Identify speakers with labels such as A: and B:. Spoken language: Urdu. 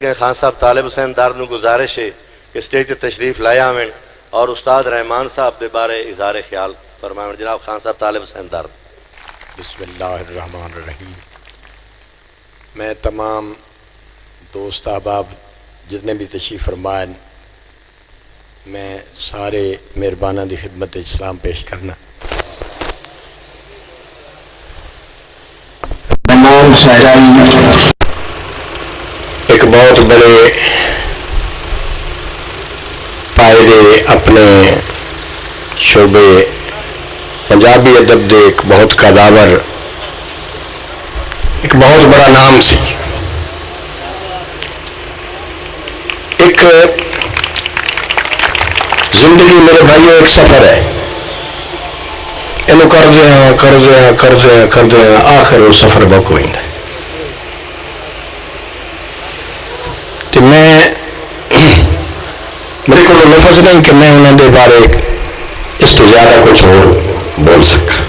A: خان صاحب طالب حسین دار نو گزارش ہے کہ اسٹیج تے تشریف لایا ہوئے اور استاد رحمان صاحب دے بارے اظہار خیال فرمائیں. جناب خان صاحب طالب حسین دار.
B: بسم اللہ الرحمن الرحیم. میں تمام دوست احباب جتنے بھی تشریف فرمائیں میں سارے مہربانہ دی خدمت اسلام پیش کرنا. تمام شاعران ایک بہت بڑے پائے اپنے شعبے پنجابی ادب دے ایک بہت قداور ایک بہت بڑا نام سی. ایک زندگی میرے بھائیوں ایک سفر ہے. یہ کر دیا آخر وہ سفر بک ہوئی ہے. تو میرے کو لفظ نہیں کہ میں انہوں نے بارے اس تو زیادہ کچھ اور بول سکا.